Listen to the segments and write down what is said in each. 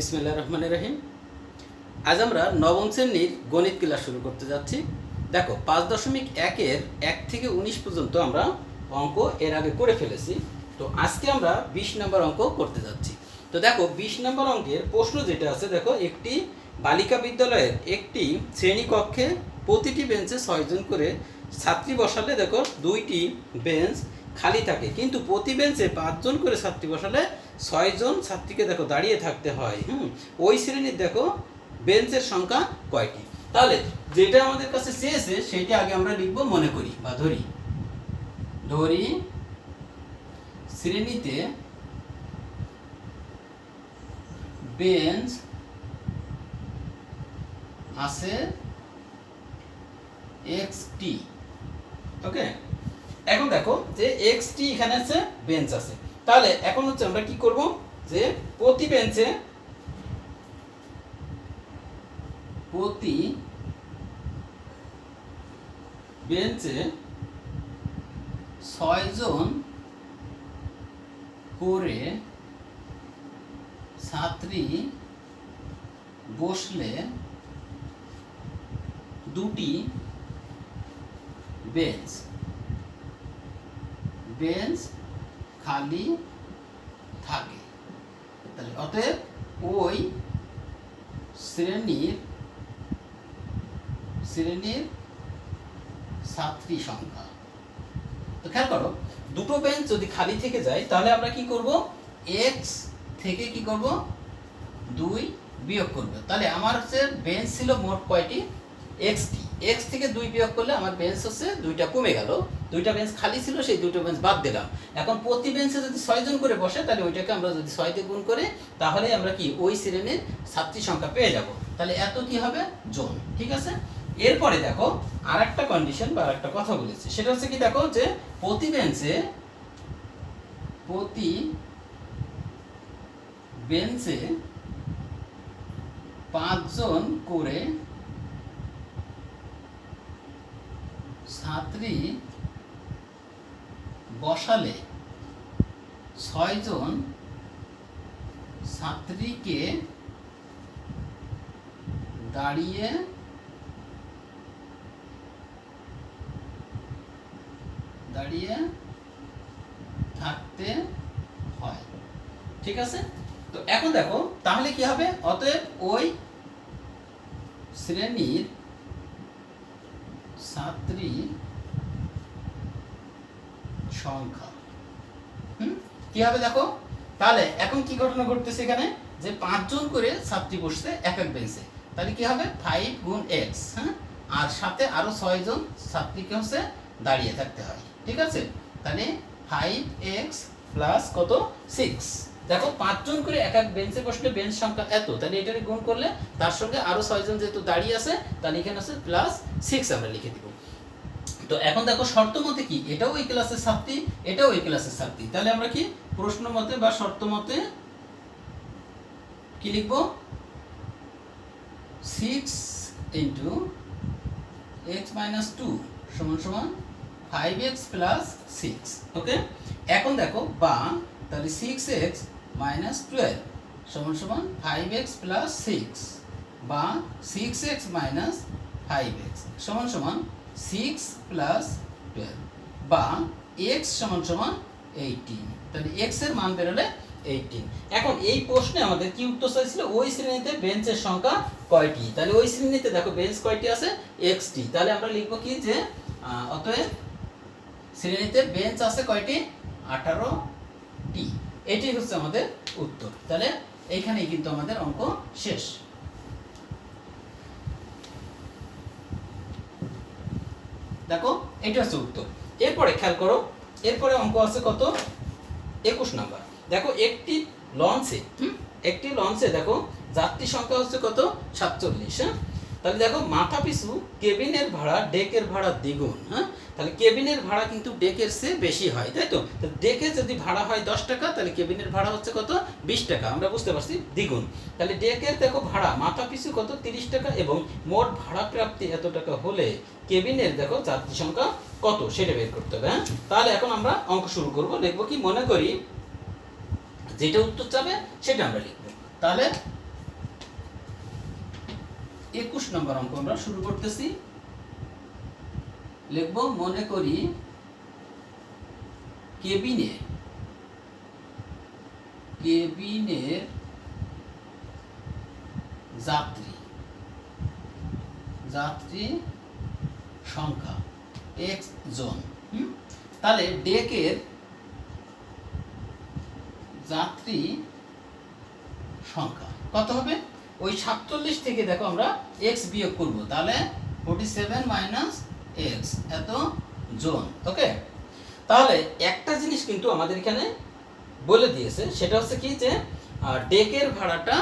বিসমিল্লাহির রহমানির রহিম। আজ আমরা নবম শ্রেণীর গণিত ক্লাস শুরু করতে যাচ্ছি। দেখো 5.1-এর 1 থেকে 19 পর্যন্ত আমরা অঙ্ক এর আগে করে ফেলেছি। তো আজকে আমরা 20 নম্বর অঙ্ক করতে যাচ্ছি। তো দেখো 20 নম্বর অঙ্কের প্রশ্ন যেটা আছে, দেখো একটি বালিকা বিদ্যালয়ের একটি শ্রেণীকক্ষে প্রতিটি বেঞ্চে 6 জন করে ছাত্রী বসালে দেখো 2টি বেঞ্চ খালি থাকে, কিন্তু প্রতি বেঞ্চে 5 জন করে ছাত্রী বসালে 6 জন ছাত্রীকে দেখো দাঁড়িয়ে থাকতে হয়। ওই শ্রেণীর দেখো বেঞ্চের সংখ্যা কয়টি? তাহলে যেটা আমাদের কাছে চেয়েছে সেটা আগে আমরা লিখব, মনে করি বা ধরি শ্রেণীতে বেঞ্চ আছে xt। ওকে, এখন দেখো যে xt এখানে আছে, বেঞ্চ আছে। তাহলে এখন হচ্ছে আমরা কি করব, যে প্রতি বেঞ্চে 6 জন করে ছাত্রী বসলে 2টি বেঞ্চ খালি থাকে। তাহলে অতএব ওই শ্রেণীর ছাত্রী সংখ্যা। তো খেয়াল করো, দুটো বেঞ্চ যদি খালি থেকে যায় তাহলে আমরা কি করব, x থেকে কি করব, 2 বিয়োগ করব। তাহলে আমার হচ্ছে বেঞ্চ ছিল মোট কয়টি, xt। x থেকে 2 বিয়োগ করলে আমার বেঞ্চ হচ্ছে 2টা কমে গেল, 2টা বেঞ্চ খালি ছিল, সেই 2টো বেঞ্চ বাদ দিলাম। এখন প্রতি বেঞ্চে যদি 6 জন করে বসে তাহলে ওইটাকে আমরা যদি 6 দিয়ে গুণ করে তাহলে আমরা কি ওই শ্রেণীর ছাত্রী সংখ্যা পেয়ে যাব। তাহলে এত কি হবে, জন। ঠিক আছে, এরপরে দেখো আরেকটা কন্ডিশন বা আরেকটা কথা বলেছে, সেটা হচ্ছে কি, দেখো যে প্রতি বেঞ্চে 5 জন করে ছাত্রী বসালে 6 জন ছাত্রীকে দাঁড়িয়ে থাকতে হয়। ঠিক আছে, তো এখন দেখো তাহলে কি হবে, অতএব ওই শ্রেণীর ছাত্রী সংখ্যা কি হবে, দেখো তাহলে এখন কি ঘটনা ঘটতেছে এখানে, যে 5 জন করে ছাত্রী বসছে এক এক বেঞ্চে। তাহলে কি হবে, 5 গুণ x, আর সাথে আরো 6 জন ছাত্রীকে হচ্ছে দাঁড়িয়ে থাকতে হয়। ঠিক আছে, তাহলে 5x প্লাস কত, 6। দেখো 5 জন করে এক এক বেঞ্চে বসলে বেঞ্চ সংখ্যা এত, তাহলে এটাকে গুণ করলে তার সঙ্গে আরো 6 জন যেহেতু দাঁড়িয়ে আছে, তাহলে এখানে আছে প্লাস 6 আমরা লিখে দিব। তো এখন দেখো শর্ত মতে কি, এটাও ওই ক্লাসের ছাত্রী, এটাও ওই ক্লাসের ছাত্রী। তাহলে আমরা কি প্রশ্ন মতে বা শর্ত মতে কি লিখব, 6 ইন্টু x মাইনাস 2 সমান সমান 5x প্লাস 6। ওকে, এখন দেখো বা তাহলে 6x মাইনাস 12 সমান সমান 5x প্লাস 6, বা 6x মাইনাস 5x সমান সমান 6 প্লাস 12, বা x সমান সমান 18। তাহলে x এর মান বেরোলে 18। এখন এই প্রশ্নে আমাদের কি উত্তর চাইছিল, ওই শ্রেণীতে বেঞ্চের সংখ্যা কয়টি? তাহলে ওই শ্রেণীতে দেখো বেঞ্চ কয়টি আছে, xt। তাহলে আমরা লিখব কি, যে অতএব শ্রেণীতে বেঞ্চ আছে কয়টি, 18টি। এটাই হচ্ছে আমাদের উত্তর। তাহলে এইখানেই কিন্তু আমাদের অঙ্ক শেষ। দেখো এটা হচ্ছে উত্তর। এরপরে খেয়াল করো, এরপরে অঙ্ক আছে কত, 21 নাম্বার। দেখো একটি লঞ্চে দেখো যাত্রী সংখ্যা হচ্ছে কত, 47। তাহলে দেখো মাথা পিছু কেবিনের ভাড়া ডেকের ভাড়া দ্বিগুণ। তাহলে কেবিনের ভাড়া কিন্তু ডেকের চেয়ে বেশি হয়, তাই তো। ডেকে যদি ভাড়া হয় 10 টাকা, তাহলে কেবিনের ভাড়া হচ্ছে কত, 20 টাকা। আমরা বুঝতে পারছি দ্বিগুণ। তাহলে ডেকের দেখো ভাড়া মাথা পিছু কত, 30 টাকা, এবং মোট ভাড়া প্রাপ্তি এত টাকা হলে কেবিনের দেখো যাত্রী সংখ্যা কত সেটা বের করতে হবে। তাহলে এখন আমরা অঙ্ক শুরু করব। লিখব কি, মনে করি যেটা উত্তর চাবে সেটা আমরা লিখব। তাহলে 21 নম্বর অঙ্ক আমরা শুরু করতেছি। লিখব মনে করি কেবিনের যাত্রী সংখ্যা x জন। তাহলে ডেকের যাত্রী সংখ্যা কত হবে? ওই 47 থেকে দেখো আমরা x বিয়োগ করব, তাহলে 47 মাইনাস x এত জন। ওকে, তাহলে একটা জিনিস কিন্তু আমাদের এখানে বলে দিয়েছে, সেটা হচ্ছে কি যে ডেকের ভাড়াটা,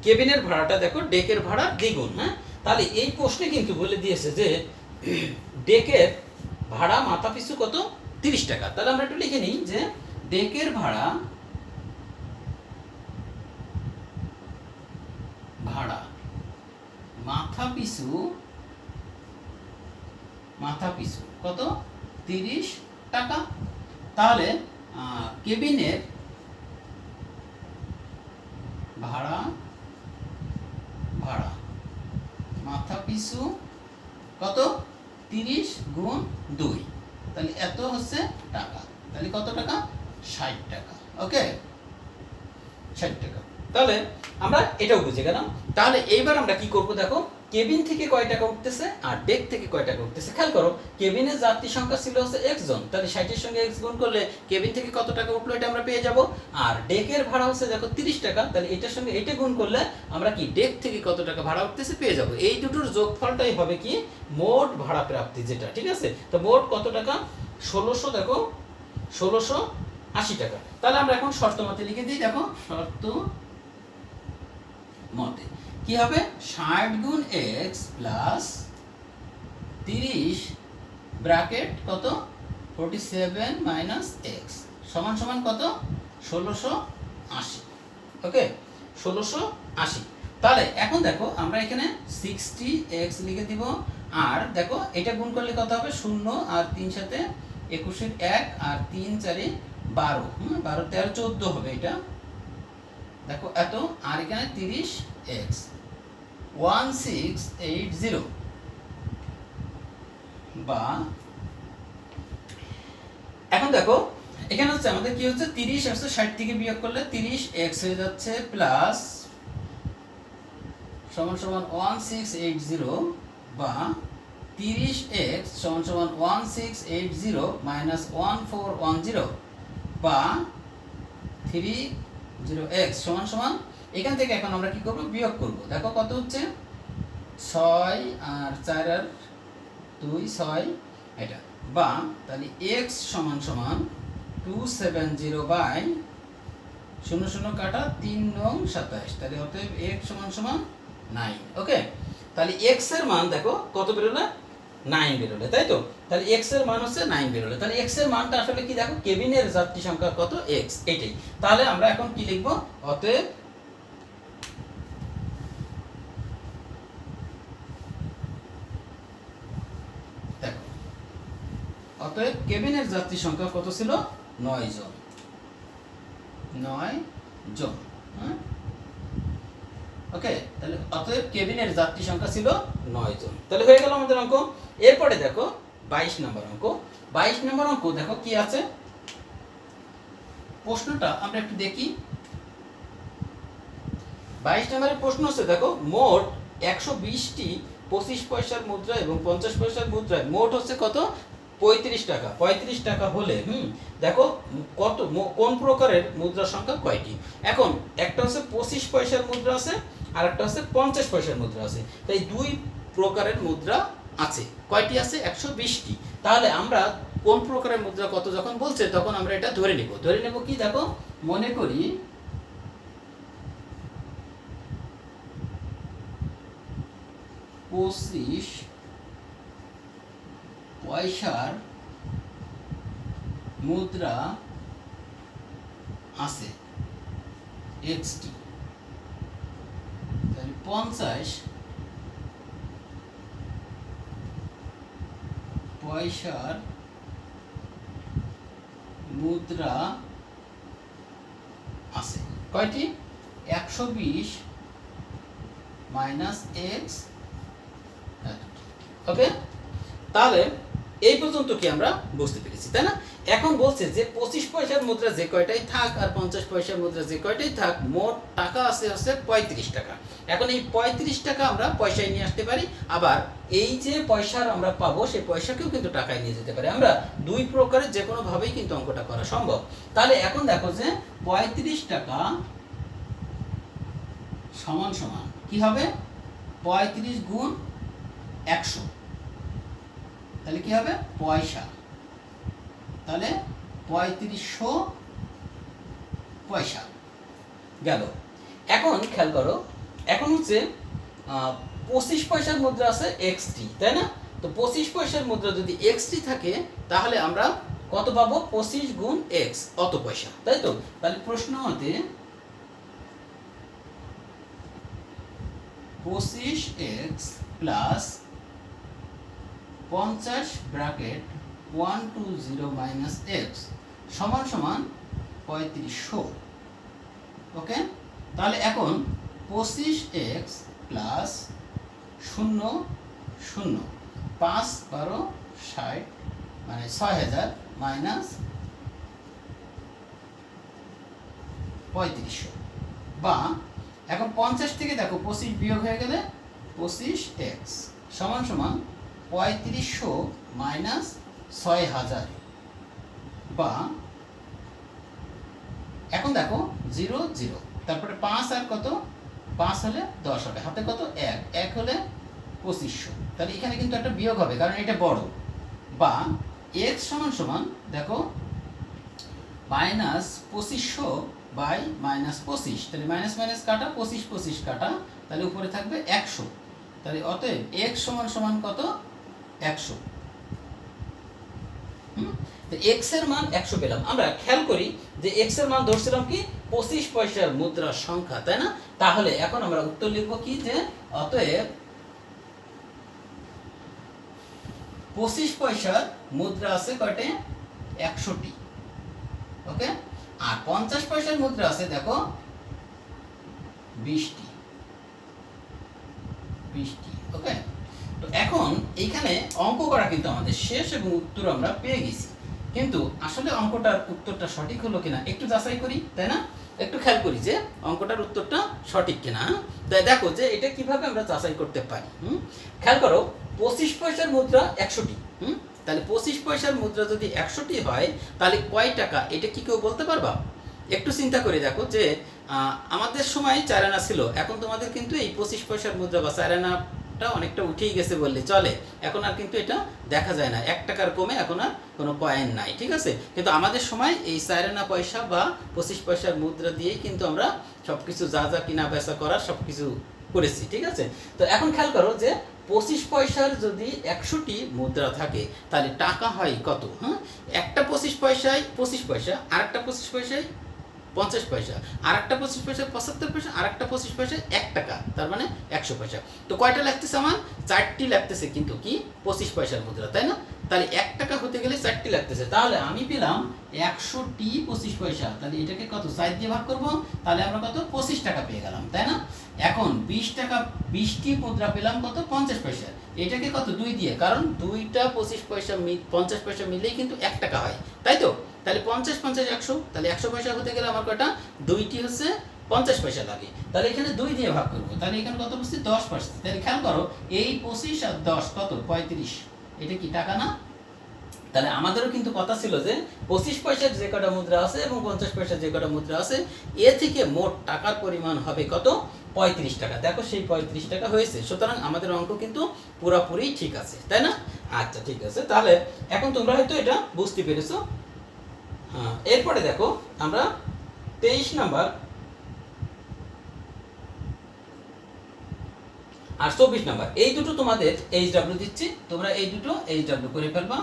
কেবিনের ভাড়াটা দেখো ডেকের ভাড়া দ্বিগুণ। হ্যাঁ, তাহলে এই প্রশ্নে কিন্তু বলে দিয়েছে যে ডেকের ভাড়া মাথা পিছু কত? 30 টাকা। তাহলে আমরা একটু লিখে নিই যে ডেকের ভাড়া মাথা পিছু কত? 30 টাকা। তাহলে কেবিনের ভাড়া মাথা পিছু কত? 30 গুণ 2, তাহলে এত হচ্ছে টাকা। তাহলে কত টাকা? 60 টাকা। ওকে, 60 টাকা। তাহলে আমরা এটাও বুঝে গেলাম। তাহলে এইবার আমরা কি করব দেখো, কেবিন থেকে কয় টাকা উঠতেছে আর ডেক থেকে কয় টাকা উঠতেছে খেয়াল করো। কেবিনের যাত্রী সংখ্যা ছিল হচ্ছে x জন, তাহলে 60 এর সঙ্গে x গুণ করলে কেবিন থেকে কত টাকা উঠলো এটা আমরা পেয়ে যাব। আর ডেকের ভাড়া হচ্ছে দেখো 30 টাকা, তাহলে এটার সঙ্গে এটা গুণ করলে আমরা কি ডেক থেকে কত টাকা ভাড়া উঠতেছে পেয়ে যাব। এই দুটোর যোগফলটাই হবে কি মোট ভাড়া প্রাপ্তি যেটা, ঠিক আছে? তো মোট কত টাকা? 1600, দেখো 1680 টাকা। তাহলে আমরা এখন শর্ত মতে লিখে দিই। দেখো শর্ত মতে কি হবে? 60 গুণ x প্লাস 30 ব্র্যাকেট কত? 47 মাইনাস x সমান সমান কত? 1680। ওকে, 1680। তাহলে এখন দেখো আমরা এখানে 60x লিখে দিব, আর দেখো এটা গুণ করলে কত হবে? 0 আর 3 সাথে 21 এর 1 আর 3 4 12, 12 13 14 হবে এটা। দেখো এত, আর এখানে 30x 1680, বা এখন দেখো এখানে হচ্ছে আমাদের কি হচ্ছে 30 আসছে 60 থেকে বিয়োগ করলে 30x হয়ে যাচ্ছে প্লাস সমান সমান 1680, বা 30x সমান সমান 1680 মাইনাস 1410, বা 30x সমান সমান এখান থেকে এখন আমরা কি করব? বিয়োগ করব। দেখো কত হচ্ছে? 6 আর 4 আর 2 6 এটা, বা তাহলে x সমান সমান 270 বাই 0 0 কাটা 3 9 27, তাহলে অতএব x সমান সমান 9। ওকে, তাহলে x এর মান দেখো কত বেরোলো? 9 বেরোলো, তাই তো? তাহলে x এর মান হচ্ছে 9 বেরোলো। তাহলে x এর মানটা আসলে কি দেখো? কেবিনের যাত্রী সংখ্যা কত? x, এটাই। তাহলে আমরা এখন কি লিখব? অতএব দেখো, অতএব কেবিনের যাত্রী সংখ্যা কত ছিল? 9 জন। 9 জন। ওকে, তাহলে অতএব কেবিনের যাত্রী সংখ্যা ছিল 9 জন। তাহলে হয়ে গেল আমাদের অঙ্ক। এরপরে দেখো 22 নম্বর অঙ্ক। 22 নম্বর অঙ্ক দেখো কি আছে প্রশ্নটা আমরা একটু দেখি। 22 নম্বরের প্রশ্ন হচ্ছে দেখো মোট 120টি 25 পয়সার মুদ্রা এবং 50 পয়সার মুদ্রায় মোট হচ্ছে কত? 35 টাকা। 35 টাকা হলে দেখো কত কোন প্রকারের মুদ্রা সংখ্যা কয়টি? এখন একটা হচ্ছে 25 পয়সার মুদ্রা আছে, আর একটা হচ্ছে 50 পয়সার মুদ্রা আছে। তাই দুই প্রকারের মুদ্রা আছে। কয়টি আছে? 120টি। তাহলে আমরা কোন প্রকারের মুদ্রা কত যখন বলছে তখন আমরা এটা ধরে নেব কি দেখো, মনে করি 25 পয়সার মুদ্রা আছে এক্সটি, তাহলে 50 পয়সার মুদ্রা আছে কয়টি? 120 মাইনাস এক্স। ওকে, তাহলে এই পর্যন্ত কি আমরা বুঝতে পেরেছি, তাই না? এখন বলছে যে 25 পয়সার মুদ্রা যে কয়টাই থাক আর 50 পয়সার মুদ্রা যে কয়টাই থাক, মোট টাকা আছে হচ্ছে 35 টাকা। এখন এই 35 টাকা আমরা পয়সায় নিয়ে আসতে পারি, আবার এই যে পয়সার আমরা পাবো সেই পয়সাকেও কিন্তু টাকায় নিয়ে যেতে পারি। আমরা দুই প্রকারের যে কোনো ভাবেই কিন্তু অঙ্কটা করা সম্ভব। তাহলে এখন দেখো যে 35 টাকা সমান সমান কি হবে, 35 গুণ 100, তাহলে কি হবে পয়সা, তাহলে 3500 পয়সা গেল। এখন খেয়াল করো, এখন হচ্ছে 25 পয়সার মুদ্রা আছে এক্সটি, তাই না? তো 25 পয়সার মুদ্রা যদি এক্সটি থাকে তাহলে আমরা কত পাবো, 25 গুণ এক্স, অত পয়সা, তাই তো? তাহলে প্রশ্ন মতে 25x plus 50 bracket 120 minus x সমান সমান 3500। ওকে, তাহলে এখন 25x প্লাস 0 0 5 12 60 মানে 6000 মাইনাস 3500, বা এখন 50 থেকে দেখো 25 বিয়োগ হয়ে গেলে 25x সমান সমান 3500 মাইনাস 6000, বা এখন দেখো 0 0, তারপরে 5 আর কত, 5 হলে 10 হবে, হাতে কত 1 1 হলে 2500, তাহলে এখানে কিন্তু একটা বিয়োগ হবে কারণ এটা বড়, বা x সমান সমান দেখো মাইনাস 2500 বাই মাইনাস 25, তাহলে মাইনাস মাইনাস কাটা, 25 25 কাটা, তাহলে উপরে থাকবে 100, তাহলে অতএব x সমান সমান কত 100। তো x এর মান 100 পেলাম। আমরা খেয়াল করি যে x এর মান ধরছিলাম কি 25 পয়সার মুদ্রার সংখ্যা, তাই না? তাহলে এখন আমরা উত্তর লিখব কি, যে অতএব 25 পয়সার মুদ্রা আছে কয়টি, 100টি। ওকে, আর 50 পয়সার মুদ্রা আছে দেখো 20টি। ওকে, তো এখন এইখানে অঙ্ক করা কিন্তু আমাদের শেষ এবং উত্তর আমরা পেয়ে গেছি, কিন্তু আসলে অঙ্কটার উত্তরটা সঠিক হলো কিনা একটু যাচাই করি, তাই না? একটু খেয়াল করি যে অঙ্কটার উত্তরটা সঠিক কিনা। তাই দেখো যে এটা কিভাবে আমরা যাচাই করতে পারি। খেয়াল করো, 25 পয়সার মুদ্রা 100টি। তাহলে 25 পয়সার মুদ্রা যদি 100টি হয় তাহলে কয় টাকা, এটা কি কেউ বলতে পারবা? একটু চিন্তা করে দেখো যে আমাদের সময় 4 আনা ছিল, এখন তোমাদের কিন্তু এই 25 পয়সার মুদ্রা বা 4 আনাটা অনেকটা উঠেই গেছে বললে চলে, এখন আর কিন্তু এটা দেখা যায় না, 1 টাকার কমে এখন আর কোনো কয়েন নাই, ঠিক আছে? কিন্তু আমাদের সময় এই 4 আনা পয়সা বা 25 পয়সার মুদ্রা দিয়েই কিন্তু আমরা সব কিছু যা যা কিনা বেচা করার সব কিছু করেছি, ঠিক আছে? তো এখন খেয়াল করো যে 25 পয়সার যদি 100টি মুদ্রা থাকে তাহলে টাকা হয় কত? একটা 25 পয়সায় 25 পয়সা, আর একটা 25 পয়সায় 50 পয়সা, আর একটা 25 পয়সায় 75 পয়সা, আর একটা 25 পয়সায় 1 টাকা, তার মানে 100 পয়সা। তো কয়টা লাগতেছে আমার? 4টি লাগতেছে, কিন্তু কি 25 পয়সার মুদ্রা, তাই না? তাহলে 1 টাকা হতে গেলে 4টি লাগতেছে, তাহলে আমি পেলাম 100টি 25 পয়সা, তাহলে এটাকে কত 4 দিয়ে ভাগ করব, তাহলে আমরা কত 25 টাকা পেয়ে গেলাম, তাই না? এখন 20 টাকা 20টি মুদ্রা পেলাম কত 50 পয়সা, এটাকে কত 2 দিয়ে, কারণ দুইটা 25 পয়সা 50 পয়সা মিলেই কিন্তু 1 টাকা হয়, তাই তো? তাহলে 50 50 100, তাহলে 100 পয়সা হতে গেলে আমার কয়টা, দুইটি হচ্ছে 50 পয়সা লাগে, তাহলে এখানে 2 দিয়ে ভাগ করব, তাহলে এখানে কত বসছে 10%। তাহলে খেয়াল করো এই 25 আর 10 কত 35, এটা কি টাকা না? তাহলে আমাদেরও কিন্তু কথা ছিল যে 25 পয়সার যে কটা মুদ্রা আছে এবং 50 পয়সার যে কটা মুদ্রা আছে এ থেকে মোট টাকার পরিমাণ হবে কত, 35 টাকা। দেখো সেই 35 টাকা হয়েছে, সুতরাং আমাদের অঙ্ক কিন্তু পুরোপুরি ঠিক আছে, তাই না? আচ্ছা ঠিক আছে, তাহলে এখন তোমরা হয়তো এটা বুঝতে পেরেছো। হ্যাঁ, এরপরে দেখো আমরা 23 নাম্বার আর 24 নাম্বার এই দুটো তোমাদের HW দিচ্ছি, তোমরা এই দুটো HW করে ফেলবা,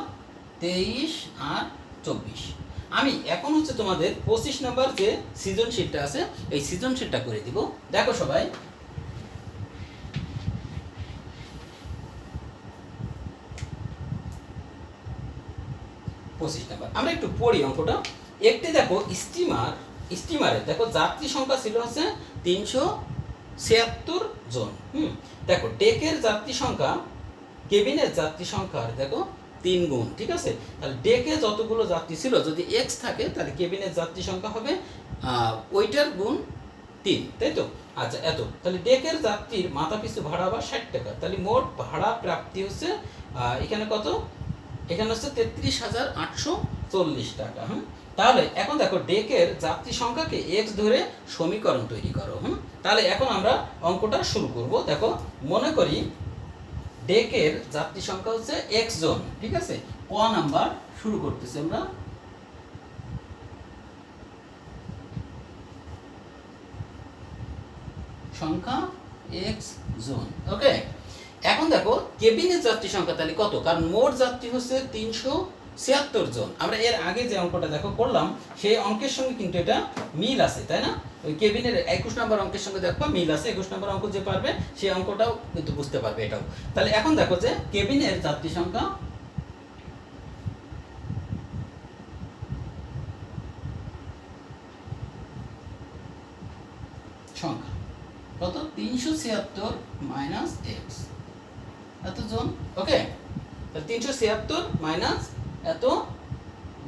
23 আর 24। আমি এখন হচ্ছে তোমাদের 25 নাম্বার যে সৃজনশীলটা আছে এই সৃজনশীলটা করে দিব। দেখো সবাই, আমরা একটু পড়ি অঙ্কটা। একটি দেখো স্টিমারে দেখো যাত্রী সংখ্যা ছিল হচ্ছে 300 76 জন। দেখো ডেকের যাত্রী সংখ্যা কেবিনের যাত্রী সংখ্যার দেখো 3 গুণ, ঠিক আছে। তাহলে ডেকে যতগুলো যাত্রী ছিল যদি এক্স থাকে তাহলে কেবিনের যাত্রী সংখ্যা হবে ওইটার গুণ 3, তাই তো। আচ্ছা এত, তাহলে ডেকের যাত্রীর মাথা পিছু ভাড়া আবার 60 টাকা, তাহলে মোট ভাড়া প্রাপ্তি হচ্ছে এখানে কত, এখানে হচ্ছে 33,840 টাকা। তাহলে এখন দেখো ডেকের যাত্রী সংখ্যাকে এক্স ধরে সমীকরণ তৈরি করো। তাহলে এখন আমরা অঙ্কটা শুরু করব। দেখো মনে করি ডেকের যাত্রী সংখ্যা হচ্ছে এক্স জন, ঠিক আছে। ক নাম্বার শুরু করতেছি আমরা। সংখ্যা এক্স জন, ওকে। এখন দেখো কেবিনের যাত্রী সংখ্যা তাহলে কত, কারণ মোট যাত্রী হচ্ছে 376 জন। আমরা এর আগে যে অঙ্কটা দেখো করলাম সেই অঙ্কের সঙ্গে কিন্তু এটা মিল আছে, তাই না। ওই কেবিনের 21 নম্বর অঙ্কের সঙ্গে দেখো মিল আছে। 21 নম্বর অঙ্ক যে পারবে সেই অঙ্কটাও কিন্তু বুঝতে পারবে এটাও। তাহলে এখন দেখো যে কেবিনের যাত্রী সংখ্যা সংখ্যা কত, 376 মাইনাস এক্স এত জন, ওকে। তাহলে 376 মাইনাস এত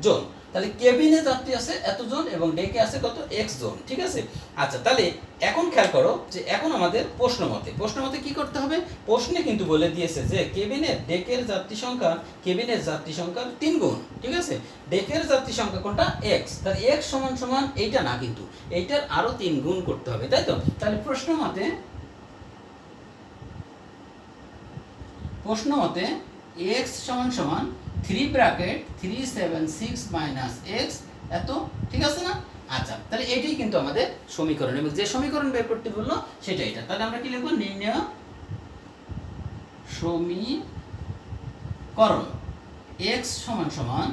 জন, তাহলে কেবিনে যাত্রী আছে এত জন এবং ডেকে আছে কত, এক্স জন, ঠিক আছে। আচ্ছা তাহলে এখন খেয়াল করো যে এখন আমাদের প্রশ্ন মতে কি করতে হবে। প্রশ্নে কিন্তু বলে দিয়েছে যে কেবিনের ডেকের যাত্রী সংখ্যা কেবিনের যাত্রী সংখ্যার 3 গুণ, ঠিক আছে। ডেকের যাত্রী সংখ্যা কোনটা, এক্স, তাহলে এক্স সমান সমান এইটা না, কিন্তু এইটার আরো 3 গুণ করতে হবে, তাই তো। তাহলে প্রশ্ন মতে x সমান সমান 3 ব্র্যাকেট 376 মাইনাস x এত, ঠিক আছে না। আচ্ছা তাহলে এটাই কিন্তু আমাদের সমীকরণ, এবং যে সমীকরণ বের করতে বললো সেটা এটা। তাহলে আমরা কি লিখব, নির্ণয় সমীকরণ x সমান সমান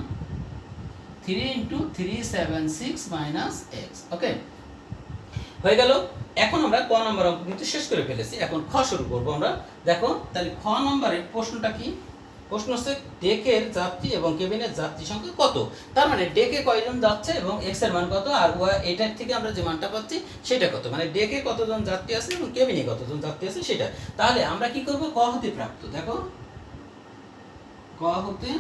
3 × 376 মাইনাস x, ওকে হয়ে গেল। এখন আমরা ক নম্বর অঙ্ক কিন্তু শেষ করে ফেলেছি, এখন খ শুরু করব আমরা। দেখো তাহলে খ নম্বরের প্রশ্নটা কি, প্রশ্ন হচ্ছে ডেকের যাত্রী এবং কেবিনের যাত্রী সংখ্যা কত। তার মানে ডেকে কয়জন যাচ্ছে এবং এক্স এর মান কত, আর এটার থেকে আমরা যে মানটা পাচ্ছি সেটা কত, মানে ডেকে কতজন যাত্রী আছে এবং কেবিনে কতজন যাত্রী আছে সেটা। তাহলে আমরা কি করব, ক হতে প্রাপ্ত, দেখো ক হতে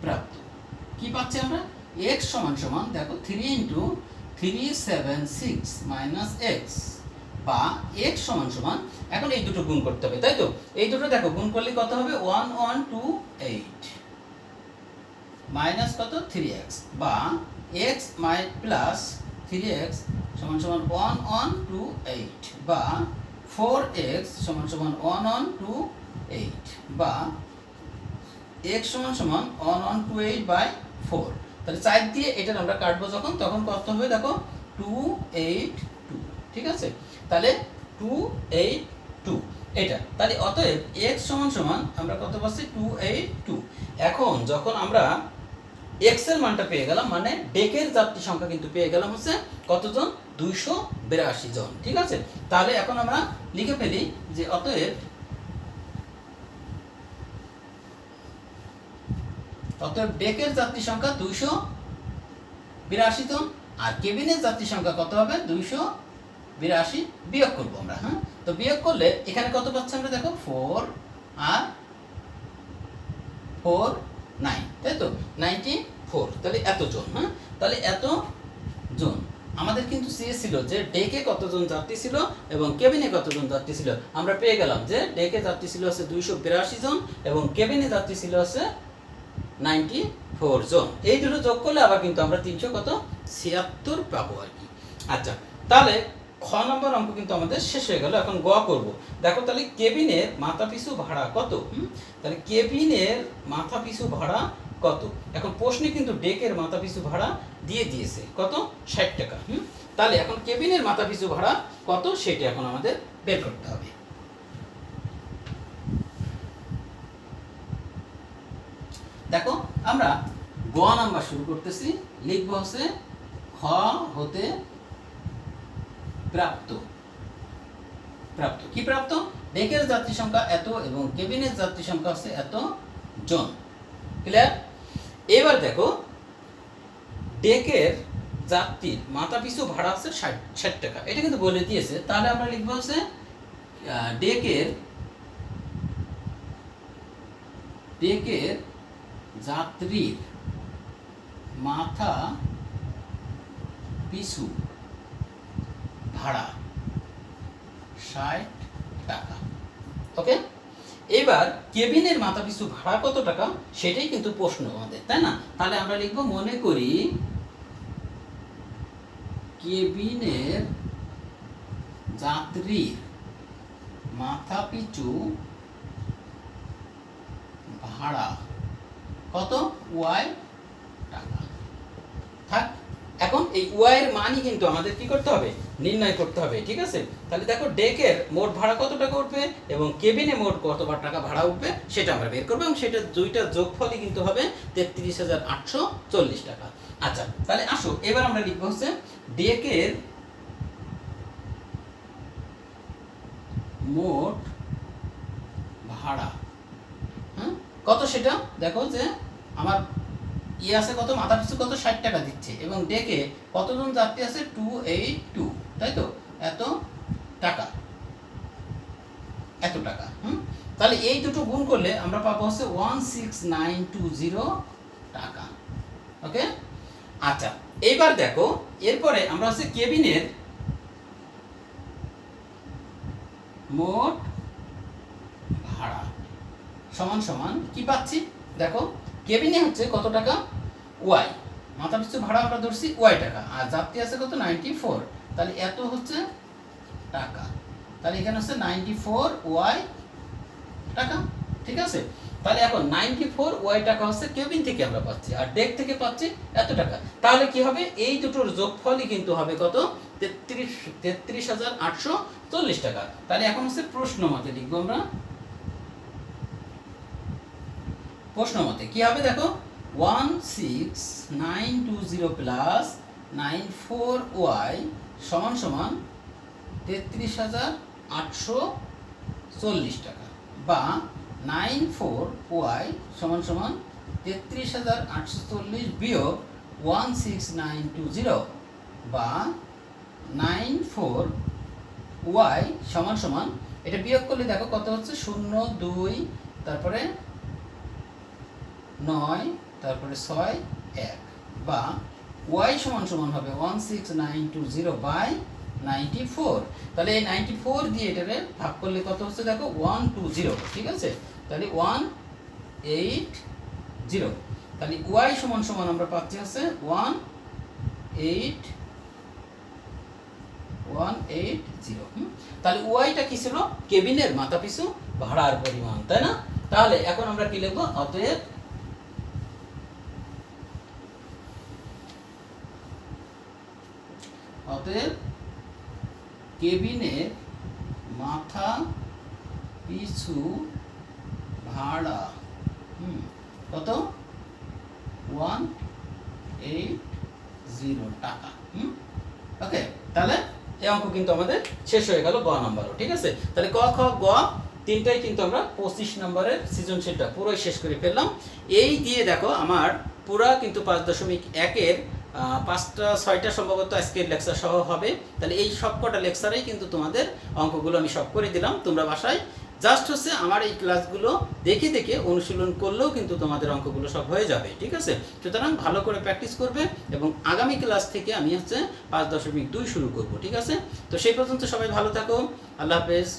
প্রাপ্ত কি পাচ্ছি আমরা, এক্স সমান সমান দেখো 3 × 376 মাইনাস এক্স, বা x সমান সমান, এখন এই দুটো গুণ করতে হবে, তাই তো। এই দুটো দেখো গুণ করলে কত হবে, 1128 মাইনাস কত 3x, বা x প্লাস 3x সমান সমান 1128, বা 4x সমান সমান 1128, বা x সমান সমান 1128/4। তাহলে 4 দিয়ে এটা আমরা কাটবো যখন, তখন কত হবে দেখো 282, ঠিক আছে। তাহলে 282 এটা, তাহলে অতএব x সমান সমান আমরা কত পাচ্ছি 282। এখন যখন আমরা x এর মানটা পেয়ে গেলাম, মানে ডেকের যাত্রী সংখ্যা কিন্তু পেয়ে গেলাম হচ্ছে কতজন, 282 জন, ঠিক আছে। তাহলে এখন আমরা লিখে ফেলি যে অতএব ডেকের যাত্রী সংখ্যা 282 জন, আর কেবিনের যাত্রী সংখ্যা কত হবে, 282 বিয়োগ করবো আমরা। তো বিয়োগ করলে এখানে কত পাচ্ছি আমরা দেখো, 4 আর 4 9, তাই তো 94, তাহলে এত জন। তাহলে এত জন আমাদের কিন্তু চেয়েছিল যে ডেকে কতজন যাত্রী ছিল এবং কেবিনে কতজন যাত্রী ছিল। আমরা পেয়ে গেলাম যে ডেকে যাত্রী ছিল হচ্ছে 282 জন এবং কেবিনে যাত্রী ছিল হচ্ছে 94 জন। এই দুটো যোগ করলে আবার কিন্তু আমরা 376 পাবো আর কি। আচ্ছা তাহলে খ নম্বর অঙ্ক কিন্তু আমাদের শেষ হয়ে গেল। এখন গ করব। দেখো তাহলে কেবিনের মাথা পিছু ভাড়া কত। তাহলে কেবিনের মাথা পিছু ভাড়া কত। এখন প্রশ্নে কিন্তু ডেকের মাথা পিছু ভাড়া দিয়ে দিয়েছে কত, 60 টাকা। তাহলে এখন কেবিনের মাথা পিছু ভাড়া কত সেটা এখন আমাদের বের করতে হবে। দেখো আমরা গ নাম্বার শুরু করতেছি, লিখব হচ্ছে খ হতে প্রাপ্ত। কি প্রাপ্ত, ডেকের যাত্রী সংখ্যা এত এবং কেবিনের যাত্রী সংখ্যা হচ্ছে এত জন। ক্লিয়ার। এবার দেখো ডেকের যাত্রীর মাথা পিছু ভাড়া হচ্ছে 60 টাকা, এটা কিন্তু বলে দিয়েছে। তাহলে আমরা লিখবো হচ্ছে ডেকের যাত্রীর মাথা পিছু ভাড়া 60 টাকা। ওকে, এবার কেবিনের মাথা পিছু ভাড়া কত টাকা সেটাই কিন্তু প্রশ্ন আমাদের, তাই না? তাহলে আমরা লিখবো মনে করি কেবিনের যাত্রীর মাথা পিছু ভাড়া কত, ওয়াই টাকা। থাক, এখন এই ওয়াই এর মানই কিন্তু আমাদের কি করতে হবে, নির্ণয় করতে হবে, ঠিক আছে? তাহলে দেখো ডেকের মোট ভাড়া কত টাকা উঠবে এবং কেবিনে মোট কতবার টাকা ভাড়া উঠবে সেটা আমরা বের করবো, এবং সেটা দুইটা যোগফলই কিন্তু হবে 33,840 টাকা। আচ্ছা, তাহলে আসো এবার আমরা লিখবো হচ্ছে ডেকের মোট ভাড়া, হ্যাঁ কত সেটা দেখো, যে আমার আছে কত, মাথা পিছু কত, 60 টাকা দিচ্ছে, এবং ডেকে কতজন যাত্রী আছে, 282, তাই তো, এত টাকা, এত টাকা। তাহলে এই দুটো গুণ করলে আমরা পাবো হচ্ছে 16920 টাকা। ওকে, আচ্ছা এইবার দেখো এরপরে আমরা হচ্ছে কেবিনের মোট ভাড়া সমান সমান কি পাচ্ছি, দেখো কেবিনে হচ্ছে কত টাকা, ওয়াই, মাথা পিছু ভাড়া আমরা ধরছি ওয়াই টাকা, আর যাত্রী আছে কত, 94, তাহলে এত হচ্ছে টাকা, তাহলে এখানে হচ্ছে 94 ওয়াই টাকা, ঠিক আছে? তাহলে এখন 94 ওয়াই টাকা হচ্ছে কেবিন থেকে আমরা পাচ্ছি, আর ডেক থেকে পাচ্ছি এত টাকা। তাহলে কি হবে, এই দুটোর যোগফলই কিন্তু হবে কত, 33,840 টাকা। তাহলে এখন হচ্ছে প্রশ্ন মতে লিখবো আমরা, প্রশ্ন মতে কি হবে দেখো, 16920 প্লাস 94 ওয়াই সমান সমান 33,840 টাকা, বা 94 ওয়াই সমান সমান 33,840 বিয়োগ 16920, বা 94 ওয়াই সমান সমান, এটা বিয়োগ করলে দেখো কত হচ্ছে, 0 2 তারপরে 9 তারপরে 6 1, বা ওয়াই সমান সমান হবে 16920 বাই 94। তাহলে এই 94 দিয়ে এটাকে ভাগ করলে কত হচ্ছে দেখো, 120, ঠিক আছে? তাহলে 180, তাহলে ওয়াই সমান সমান আমরা পাচ্ছি হচ্ছে 180। তাহলে ওয়াইটা কি ছিল, কেবিনের মাথা পিছু ভাড়ার পরিমাণ, তাই না? তাহলে এখন আমরা কি লিখবো, অতএব কেবিনের মাথা পিছু ভাড়া কত, 180 টাকা। ওকে, তাহলে এই অঙ্ক কিন্তু আমাদের শেষ হয়ে গেল, গ নাম্বারও, ঠিক আছে? তাহলে ক খ গ তিনটাই কিন্তু আমরা 25 নম্বরের সৃজনশীলটা পুরোই শেষ করে ফেললাম। এই দিয়ে দেখো আমার পুরা কিন্তু 5.1-এর 5টা 6টা সম্ভবত আজকের লেকচার সহ হবে। তাহলে এই সবকটা লেকচারেই কিন্তু তোমাদের অঙ্কগুলো আমি সব করে দিলাম, তোমরা বাসায় জাস্ট হচ্ছে আমার এই ক্লাসগুলো দেখে দেখে অনুশীলন করলেও কিন্তু তোমাদের অঙ্কগুলো সব হয়ে যাবে, ঠিক আছে? সুতরাং ভালো করে প্র্যাকটিস করবে, এবং আগামী ক্লাস থেকে আমি হচ্ছে 5.2 শুরু করব, ঠিক আছে? তো সেই পর্যন্ত সবাই ভালো থাকো, আল্লাহ হাফেজ।